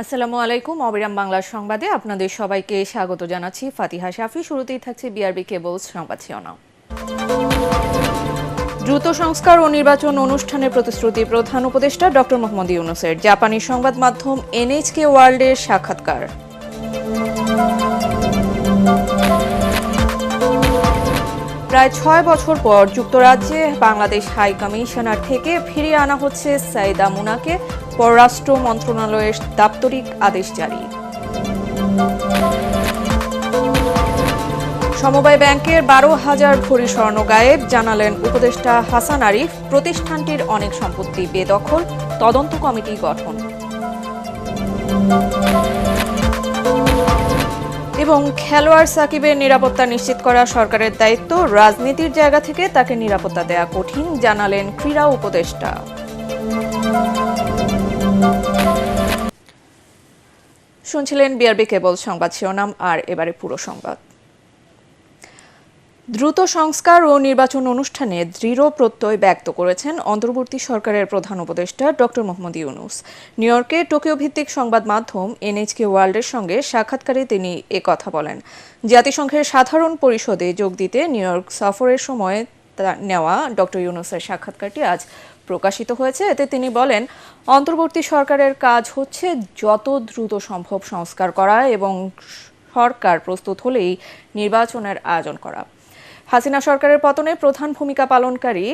আসসালামু আলাইকুম। অবিরাম বাংলার সংবাদে আপনাদের সবাইকে স্বাগত জানাচ্ছি। ফাতিহা শাফি। শুরুতেই থাকছে বিআরবি কেবলস সংবাদ শিরোনাম। দ্রুত সংস্কার ও নির্বাচন অনুষ্ঠানে প্রতিশ্রুতি প্রধান উপদেষ্টা ডক্টর মোহাম্মদ ইউনূসের। জাপানি সংবাদ মাধ্যম এনএইচকে ওয়ার্ল্ডের সাক্ষাৎকার। প্রায় ৬ বছর পর যুক্তরাজ্যে বাংলাদেশ হাই কমিশনার থেকে ফিরিয়ে আনা হচ্ছে সাইদা মুনাকে। পররাষ্ট্র মন্ত্রণালয়ের দাপ্তরিক আদেশ জারি। সমবায় ব্যাংকের ১২,০০০ ভরি স্বর্ণ গায়েব, জানালেন উপদেষ্টা হাসান আরিফ। প্রতিষ্ঠানটির অনেক সম্পত্তি বেদখল, তদন্ত কমিটি গঠন। এবং খেলোয়াড় সাকিবের নিরাপত্তা নিশ্চিত করা সরকারের দায়িত্ব। রাজনীতির জায়গা থেকে তাকে নিরাপত্তা দেয়া কঠিন, জানালেন ক্রীড়া উপদেষ্টা। শুনছিলেন বিআরবি কেবল সংবাদ শিরোনাম, আর এবারে পুরো সংবাদ। দ্রুত সংস্কার ও নির্বাচন অনুষ্ঠানে দৃঢ় প্রত্যয় ব্যক্ত করেছেন অন্তর্বর্তী সরকারের প্রধান উপদেষ্টা ডক্টর মোহাম্মদ ইউনূস। নিউ ইয়র্কে টোকিও ভিত্তিক সংবাদ মাধ্যম এনএইচকে ওয়ার্ল্ডের সঙ্গে সাক্ষাৎকারে তিনি কথা বলেন। জাতিসংঘের সাধারণ পরিষদে যোগ দিতে নিউ ইয়র্ক সফরের সময় নেওয়া ডক্টর ইউনূসের সাক্ষাৎকারটি আজ প্রকাশিত হয়েছে। এতে তিনি বলেন, অন্তর্বর্তী সরকারের কাজ হচ্ছে যত দ্রুত সম্ভব সংস্কার করা এবং সরকার প্রস্তুত হলেই নির্বাচনের আয়োজন করা। হাসিনা সরকারের পতনে প্রধান ভূমিকা পালনকারী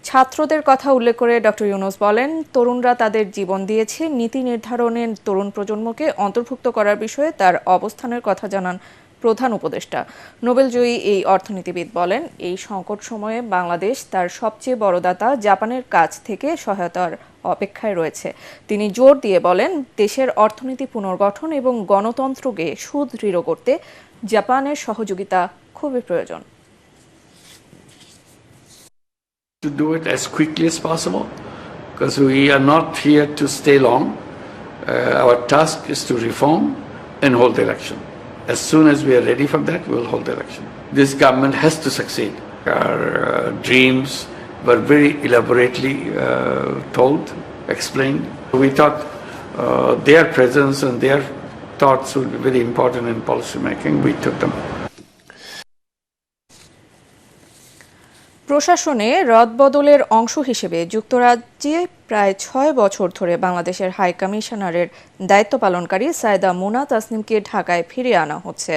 ছাত্রদের কথা উল্লেখ করে ডক্টর ইউনূস বলেন, তরুণরা তাদের জীবন দিয়েছে। নীতি নির্ধারণে তরুণ প্রজন্মকে অন্তর্ভুক্ত করার বিষয়ে তার অবস্থানের কথা জানান প্রধান উপদেষ্টা। নোবেলজয়ী এই অর্থনীতিবিদ বলেন, এই সংকট সময়ে বাংলাদেশ তার সবচেয়ে বড় দাতা জাপানের কাছ থেকে সহায়তার অপেক্ষায় রয়েছে। তিনি জোর দিয়ে বলেন, দেশের অর্থনীতি পুনর্গঠন এবং গণতন্ত্রকে সুদৃঢ় করতে জাপানের সহযোগিতা খুবই প্রয়োজন। To do it as quickly as possible, because we are not here to stay long. Our task is to reform and hold the election. As soon as we are ready for that, we will hold the election. This government has to succeed. Our dreams were very elaborately told, explained. We thought their presence and their thoughts would be very important in policy making. We took them. প্রশাসনে রদবদলের অংশ হিসেবে যুক্তরাজ্যে প্রায় ৬ বছর ধরে বাংলাদেশের high কমিশনারের দায়িত্ব পালনকারী সাইদা মুনা তাসনিমকে ঢাকায় ফিরিয়ে আনা হচ্ছে।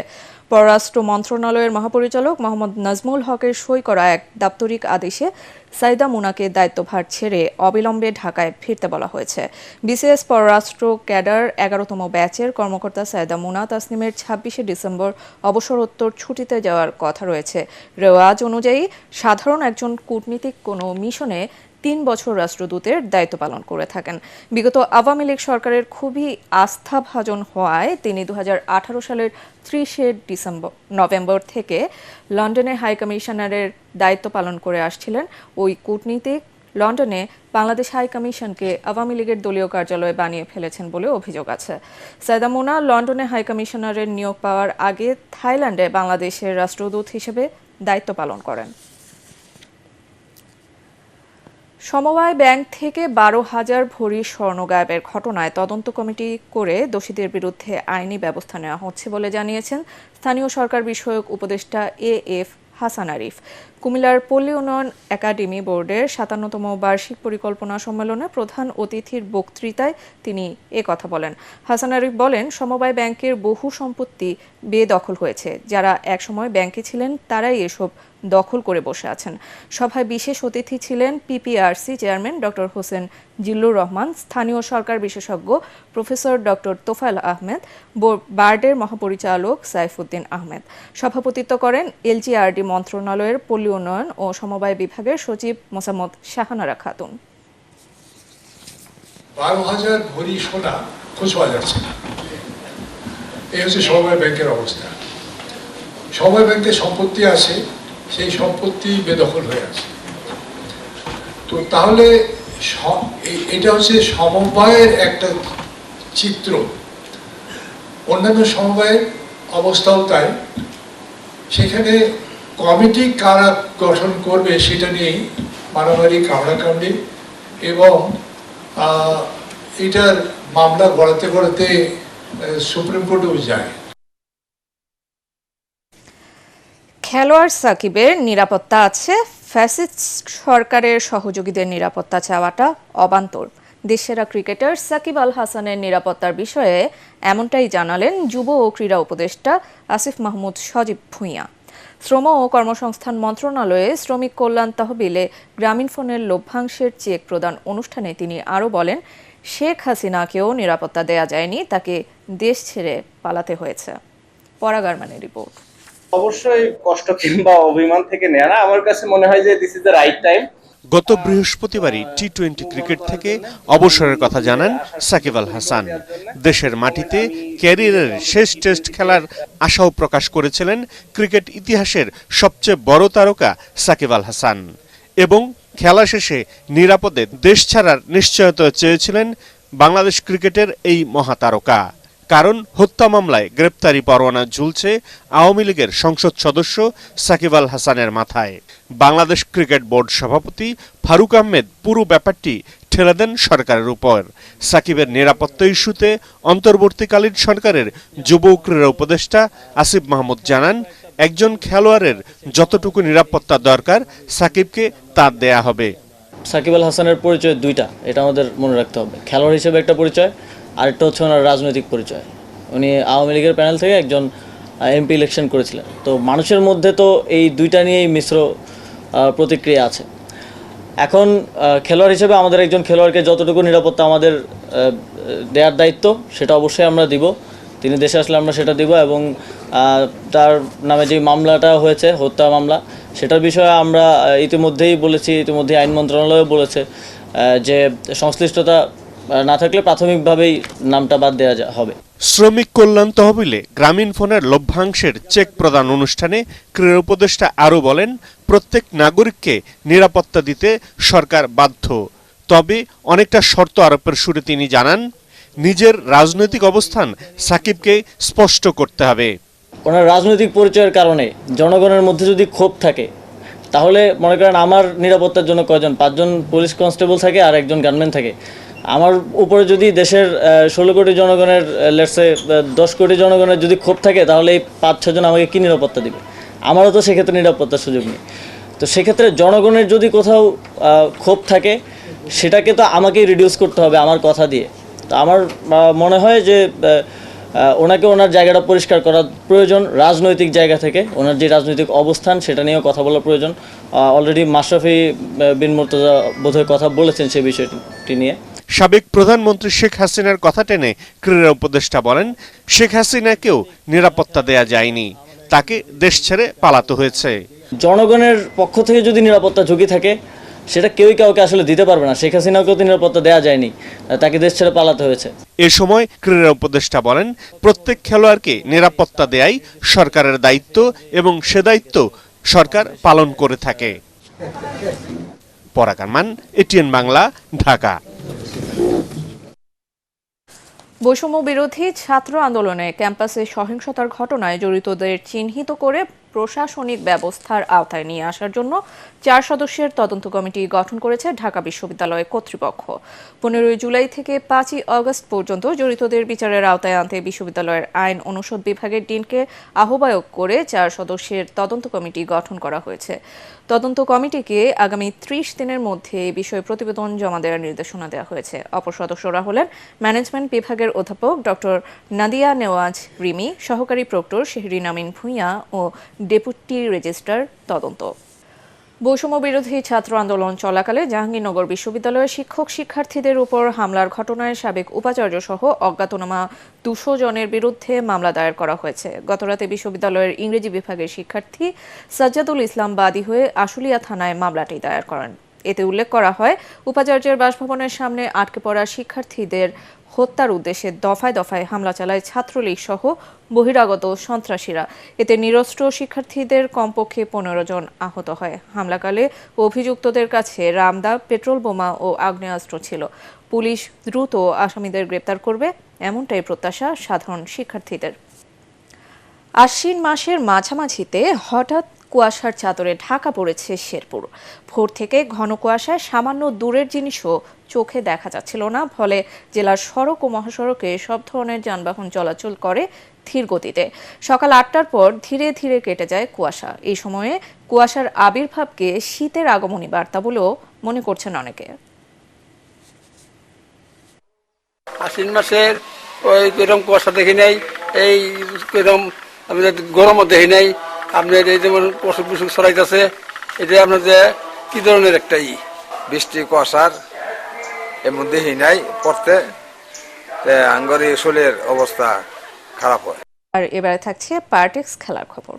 পররাষ্ট্র মন্ত্রণালয়ের মহাপরিচালক মোহাম্মদ নাজমুল হকের সই করা এক দাপ্তরিক আদেশে সাইদা মুনাকে দায়িত্বভার ছেড়ে অবিলম্বে ঢাকায় ফিরতে বলা হয়েছে। বিসিএস পররাষ্ট্র ক্যাডার ১১তম ব্যাচের কর্মকর্তা সাইদা মুনা তাসনিমের ২৬শে ডিসেম্বর অবসরোত্তর ছুটিতে যাওয়ার কথা রয়েছে। রেওয়াজ অনুযায়ী সাধারণ একজন কূটনীতিক কোনো মিশনে ৩ বছর রাষ্ট্রদূতের দায়িত্ব পালন করে থাকেন। বিগত আওয়ামী লীগ সরকারের খুবই আস্থাভাজন হওয়ায় তিনি ২০১৮ সালের ৩০শে নভেম্বর থেকে লন্ডনে হাই কমিশনারের দায়িত্ব পালন করে আসছিলেন। ওই কূটনীতিক লন্ডনে বাংলাদেশ হাই কমিশনকে আওয়ামী লীগের দলীয় কার্যালয় বানিয়ে ফেলেছেন বলে অভিযোগ আছে। সাইদা মুনা লন্ডনে হাই কমিশনারের নিয়োগ পাওয়ার আগে থাইল্যান্ডে বাংলাদেশের রাষ্ট্রদূত হিসেবে দায়িত্ব পালন করেন। সমবায় ব্যাংক থেকে ১২,০০০ ভরি স্বর্ণ গায়েবের ঘটনায় তদন্ত কমিটি করে দোষীদের বিরুদ্ধে আইনি ব্যবস্থা নেওয়া হচ্ছে বলে জানিয়েছেন স্থানীয় সরকার বিষয়ক উপদেষ্টা এএফ হাসান আরিফ। কুমিল্লার পল্লী উন্নয়ন একাডেমি বোর্ডের ৫৭তম বার্ষিক পরিকল্পনা সম্মেলনে প্রধান অতিথির বক্তৃতায় তিনি কথা বলেন। হাসান আরিফ বলেন, সমবায় ব্যাংকের বহু সম্পত্তি বেদখল হয়েছে। যারা একসময় ব্যাংকে ছিলেন তারাই এসব দখল করে বসে আছেন। সভায় বিশেষ অতিথি ছিলেন PPRC chairman doctor Hossain Zillur Rahman, স্থানীয় সরকার বিশেষজ্ঞ প্রফেসর ডক্টর তোফায়েল আহমেদ, বার্ডের মহাপরিচালক সাইফুদ্দিন আহমেদ। সভাপতিত্ব করেন এলজিআরডি মন্ত্রণালয়ের পল্লী উন্নয়ন ও সমবায় বিভাগের সচিব মোসাম্মদ শাহানারা খাতুন। ১২,০০০ ভরি সোনা খোঁজ পাওয়া যাচ্ছে না। এই হচ্ছে সমবায় ব্যাংকের অবস্থা। সমবায় ব্যাংকের সম্পত্তি আছে, সেই সম্পত্তি বেদখল হয়ে আছে। তো তাহলে এটা হচ্ছে সমবায়ের একটা চিত্র। অন্যান্য সমবায়ের অবস্থাও তাই। সেখানে কমিটি কারা গঠন করবে সেটা নিয়েই মারামারি, কামড়াকামড়ি এবং এটার মামলা গড়াতে গড়াতে সুপ্রিম কোর্টেও যায়। খেলোয়াড় সাকিবের নিরাপত্তা আছে, ফ্যাসিস্ট সরকারের সহযোগীদের নিরাপত্তা চাওয়াটা অবান্তর। দেশসেরা ক্রিকেটার সাকিব আল হাসানের নিরাপত্তার বিষয়ে এমনটাই জানালেন যুব ও ক্রীড়া উপদেষ্টা আসিফ মাহমুদ সজীব ভুঁইয়া। শ্রম ও কর্মসংস্থান মন্ত্রণালয়ে শ্রমিক কল্যাণ তহবিলে গ্রামীণফোনের লভ্যাংশের চেক প্রদান অনুষ্ঠানে তিনি আরও বলেন, শেখ হাসিনাকেও নিরাপত্তা দেয়া যায়নি, তাকে দেশ ছেড়ে পালাতে হয়েছে। পরাগারমানের রিপোর্ট। অবশ্যই কষ্ট কিংবা অভিমান থেকে নেয়া না, আমার কাছে মনে হয় যে this is the right time. গত বৃহস্পতিবারই টি-20 ক্রিকেট থেকে অবসরের কথা জানান সাকিব আল হাসান। দেশের মাটিতে ক্যারিয়ারের শেষ টেস্ট খেলার আশাও প্রকাশ করেছিলেন ক্রিকেট ইতিহাসের সবচেয়ে বড় তারকা সাকিব আল হাসান, এবং খেলা শেষে নিরাপদে দেশ ছাড়ার নিশ্চয়তা চেয়েছিলেন বাংলাদেশ ক্রিকেটের এই মহাতারকা। কারণ হত্যা মামলায় গ্রেপ্তারি পরোয়ানা ঝুলছে আওয়ামী লীগের সংসদ সদস্য সাকিব আল হাসানের মাথায়। বাংলাদেশ ক্রিকেট বোর্ড সভাপতি ফারুক আহমেদ পুরো ব্যাপারটি ঠেলে দেন সরকারের উপর। সাকিবের নিরাপত্তা ইস্যুতে অন্তর্বর্তীকালীন সরকারের যুব ক্রীড়া উপদেষ্টা আসিফ মাহমুদ জানান, একজন খেলোয়াড়ের যতটুকু নিরাপত্তা দরকার সাকিবকে তা দেয়া হবে। সাকিব আল হাসানের পরিচয় দুইটা, এটা আমাদের মনে রাখতে হবে। খেলোয়াড় হিসেবে একটা পরিচয়, আরেকটা হচ্ছে ওনার রাজনৈতিক পরিচয়। উনি আওয়ামী লীগের প্যানেল থেকে একজন এমপি ইলেকশন করেছিলেন। তো মানুষের মধ্যে তো এই দুইটা নিয়েই মিশ্র প্রতিক্রিয়া আছে। এখন খেলোয়াড় হিসেবে আমাদের একজন খেলোয়াড়কে যতটুকু নিরাপত্তা আমাদের দেওয়ার দায়িত্ব সেটা অবশ্যই আমরা দিব। তিনি দেশে আসলে আমরা সেটা দিব, এবং তার নামে যে মামলাটা হয়েছে, হত্যা মামলা, সেটার বিষয়ে আমরা ইতিমধ্যেই বলেছি, ইতিমধ্যেই আইন মন্ত্রণালয়ও বলেছে যে সংশ্লিষ্টতা না থাকলে প্রাথমিকভাবেই নামটা বাদ দেওয়া হবে। শ্রমিক কল্যাণ তহবিলে গ্রামীণফোনের লভ্যাংশের চেক প্রদান অনুষ্ঠানে ক্রীড়া উপদেষ্টা আরও বলেন, প্রত্যেক নাগরিককে নিরাপত্তা দিতে সরকার বাধ্য, তবে অনেকটা শর্ত আরোপের সুরে তিনি জানান, নিজের রাজনৈতিক অবস্থান সাকিবকে স্পষ্ট করতে হবে। ওনার রাজনৈতিক পরিচয়ের কারণে জনগণের মধ্যে যদি ক্ষোভ থাকে, তাহলে মনে করেন আমার নিরাপত্তার জন্য কয়জন, 5 জন পুলিশ কনস্টেবল থাকে আর একজন গানম্যান থাকে। আমার উপরে যদি দেশের 16 কোটি জনগণের, লেটসে 10 কোটি জনগণের যদি ক্ষোভ থাকে, তাহলে এই 5-6 জন আমাকে কী নিরাপত্তা দিবে? আমারও তো সেক্ষেত্রে নিরাপত্তার সুযোগ নেই। তো সেক্ষেত্রে জনগণের যদি কোথাও ক্ষোভ থাকে, সেটাকে তো আমাকেই রিডিউস করতে হবে আমার কথা দিয়ে। তো আমার মনে হয় যে ওনাকে ওনার জায়গাটা পরিষ্কার করা প্রয়োজন। রাজনৈতিক জায়গা থেকে ওনার যে রাজনৈতিক অবস্থান, সেটা নিয়েও কথা বলা প্রয়োজন। অলরেডি মাশরাফি বিন মুর্তজা বোধহয় কথা বলেছেন সেই বিষয়টি নিয়ে। সাবেক প্রধানমন্ত্রী শেখ হাসিনার কথা টেনে ক্রীড়া উপদেষ্টা বলেন, শেখ হাসিনাকেও নিরাপত্তা দেয়া যায়নি, তাকে দেশ ছেড়ে পালাতে হয়েছে। জনগণের পক্ষ থেকে যদি নিরাপত্তা ঝুঁকি থাকে, সেটা কেউই কাউকে আসলে দিতে পারবে না। শেখ হাসিনাকেও তো নিরাপত্তা দেওয়া যায়নি, তাকে দেশ ছেড়ে পালাতে হয়েছে। এ সময় ক্রীড়া উপদেষ্টা বলেন, প্রত্যেক খেলোয়াড়কে নিরাপত্তা দেয়াই সরকারের দায়িত্ব, এবং সে দায়িত্ব সরকার পালন করে থাকে। পরাগারমান, এটিএন বাংলা, ঢাকা। বৈষম্য বিরোধী ছাত্র আন্দোলনে ক্যাম্পাসে সহিংসতার ঘটনায় জড়িতদের চিহ্নিত করে প্রশাসনিক ব্যবস্থার আওতায় নিয়ে আসার জন্য 4 সদস্যের তদন্ত কমিটি গঠন করেছে ঢাকা বিশ্ববিদ্যালয় কর্তৃপক্ষ। 15 জুলাই থেকে 5 আগস্ট পর্যন্ত জড়িতদের বিচারের আওতায় আনতে বিশ্ববিদ্যালয়ের আইন অনুষদ বিভাগের ডিনকে আহ্বায়ক করে 4 সদস্যের তদন্ত কমিটি গঠন করা হয়েছে। তদন্ত কমিটিকে আগামী 30 দিনের মধ্যে এই বিষয়ে প্রতিবেদন জমা দেওয়ার নির্দেশনা দেওয়া হয়েছে। অপর সদস্যরা হলেন ম্যানেজমেন্ট বিভাগের অধ্যাপক ডক্টর নাদিয়া নেওয়াজ রিমি, সহকারী প্রক্টর শেহরিন আমিন ভূঁইয়া ও ডেপুটি রেজিস্ট্রার তদন্ত। বৈষম্য বিরোধী ছাত্র আন্দোলন চলাকালে জাহাঙ্গীরনগর বিশ্ববিদ্যালয়ের শিক্ষক শিক্ষার্থীদের উপর হামলার ঘটনায় সাবেক উপাচার্য সহ অজ্ঞাতনামা 200 জনের বিরুদ্ধে মামলা দায়ের করা হয়েছে। গতরাতে বিশ্ববিদ্যালয়ের ইংরেজি বিভাগের শিক্ষার্থী সাজ্জাদুল ইসলাম বাদী হয়ে আশুলিয়া থানায় মামলাটি দায়ের করেন। এতে উল্লেখ করা হয়, উপাচার্যের বাসভবনের সামনে আটকে পড়া শিক্ষার্থীদের হত্যার উদ্দেশ্যে দফায় দফায় হামলা চালায় ছাত্রলীগ সহ বহিরাগত সন্ত্রাসীরা। এতে নিরস্ত্র শিক্ষার্থীদের কমপক্ষে 15 জন আহত হয়। হামলাকালে অভিযুক্তদের কাছে রামদা, পেট্রোল বোমা ও আগ্নেয়াস্ত্র ছিল। পুলিশ দ্রুত আসামিদের গ্রেপ্তার করবে, এমনটাই প্রত্যাশা সাধারণ শিক্ষার্থীদের। আশ্বিন মাসের মাঝামাঝিতে হঠাৎ কুয়াশার চাদরে ঢাকা পড়েছে শেরপুর। ভোর থেকে ঘন কুয়াশায় সামান্য দূরের জিনিসও চোখে দেখা যাচ্ছিল না, ফলে জেলার সড়ক ও মহাসড়কে সব ধরনের যানবাহন চলাচল করে ধীর গতিতে। সকাল ৮টার পর ধীরে ধীরে কেটে যায় কুয়াশা। এই সময়ে কুয়াশার আবির্ভাবকে শীতের আগমনী বার্তা বলেও মনে করছেন অনেকে। আশ্বিন মাসের ওই এরকম কুয়াশা দেখি নাই, এই এরকম আপনাদের গরমও দেখি নাই। আপনার এই যেমন পশু পশু ছড়াইতেছে, এটা আপনার যে কি ধরনের একটা বৃষ্টি কুয়াশার এর মধ্যে নাই পড়তে আঙ্গরি শরীরের অবস্থা খারাপ হয়। আর এবারে থাকছে পার্টেক্স খেলার খবর।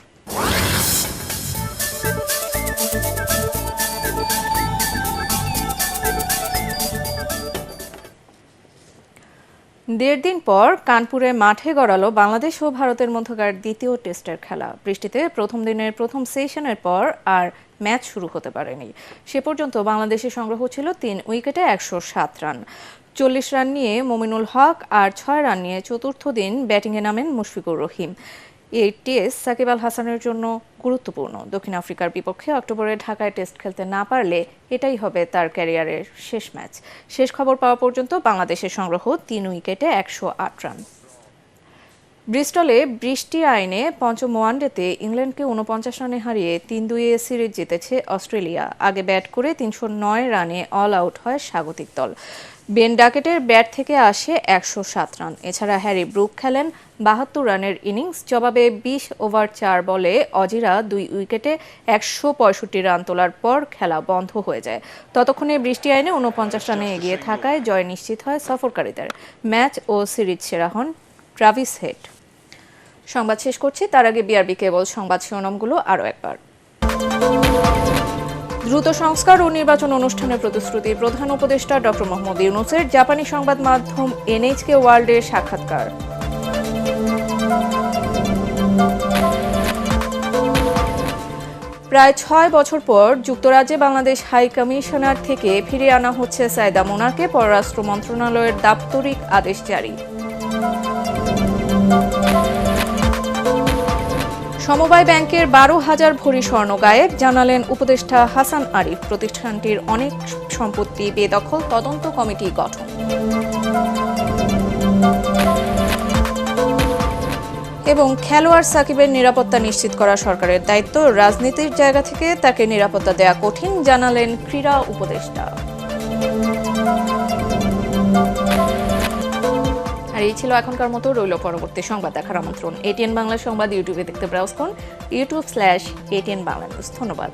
দেড় দিন পর কানপুরে মাঠে গড়ালো বাংলাদেশ ও ভারতের মধ্যকার দ্বিতীয় টেস্টের খেলা। বৃষ্টিতে প্রথম দিনের প্রথম সেশনের পর আর ম্যাচ শুরু হতে পারেনি। সে পর্যন্ত বাংলাদেশের সংগ্রহ ছিল ৩ উইকেটে ১০৭ রান। ৪০ রান নিয়ে মমিনুল হক আর ৬ রান নিয়ে চতুর্থ দিন ব্যাটিংয়ে নামেন মুশফিকুর রহিম। এই টেস্ট সাকিব আল হাসানের জন্য গুরুত্বপূর্ণ। দক্ষিণ আফ্রিকার বিপক্ষে অক্টোবরে ঢাকায় টেস্ট খেলতে না পারলে এটাই হবে তার ক্যারিয়ারের শেষ ম্যাচ। শেষ খবর পাওয়া পর্যন্ত বাংলাদেশের সংগ্রহ ৩ উইকেটে ১০৮ রান। ব্রিস্টলে বৃষ্টি আইনে পঞ্চম ওয়ানডেতে ইংল্যান্ডকে ৪৯ রানে হারিয়ে ৩-২ সিরিজ জিতেছে অস্ট্রেলিয়া। আগে ব্যাট করে ৩০৯ রানে অল আউট হয় স্বাগতিক দল। বেন ডাকেটের ব্যাট থেকে আসে ১০৭ রান। এছাড়া হ্যারি ব্রুক খেলেন ৭২ রানের ইনিংস। জবাবে ২০ ওভার ৪ বলে অজিরা ২ উইকেটে ১৬৫ রান তোলার পর খেলা বন্ধ হয়ে যায়। ততক্ষণে বৃষ্টি আইনে ৪৯ রানে এগিয়ে থাকায় জয় নিশ্চিত হয় সফরকারীদের। ম্যাচ ও সিরিজ সেরা হন ট্রাভিস হেড। সংবাদ শেষ করছি, তার আগে বিআরবি কেবল সংবাদ শিরোনামগুলো আরও একবার। দ্রুত সংস্কার ও নির্বাচন অনুষ্ঠানের প্রতিশ্রুতি প্রধান উপদেষ্টা ডক্টর মোহাম্মদ ইউনূসের। জাপানি সংবাদ মাধ্যম এনএইচকে ওয়ার্ল্ডের সাক্ষাৎকার। প্রায় ৬ বছর পর যুক্তরাজ্যে বাংলাদেশ হাই কমিশনার থেকে ফিরিয়ে আনা হচ্ছে সাইদা মোনাকে। পররাষ্ট্র মন্ত্রণালয়ের দাপ্তরিক আদেশ জারি। সমবায় ব্যাংকের ১২,০০০ ভরি স্বর্ণ গায়েব, জানালেন উপদেষ্টা হাসান আরিফ। প্রতিষ্ঠানটির অনেক সম্পত্তি বেদখল, তদন্ত কমিটি গঠন। এবং খেলোয়াড় সাকিবের নিরাপত্তা নিশ্চিত করা সরকারের দায়িত্ব। রাজনীতির জায়গা থেকে তাকে নিরাপত্তা দেয়া কঠিন, জানালেন ক্রীড়া উপদেষ্টা। আর এই ছিল এখনকার মতো। রইল পরবর্তী সংবাদ দেখার আমন্ত্রণ। এটিএন বাংলা সংবাদ ইউটিউবে দেখতে ব্রাউজ করুন, youtube/ATN বাংলা নিউজ। ধন্যবাদ।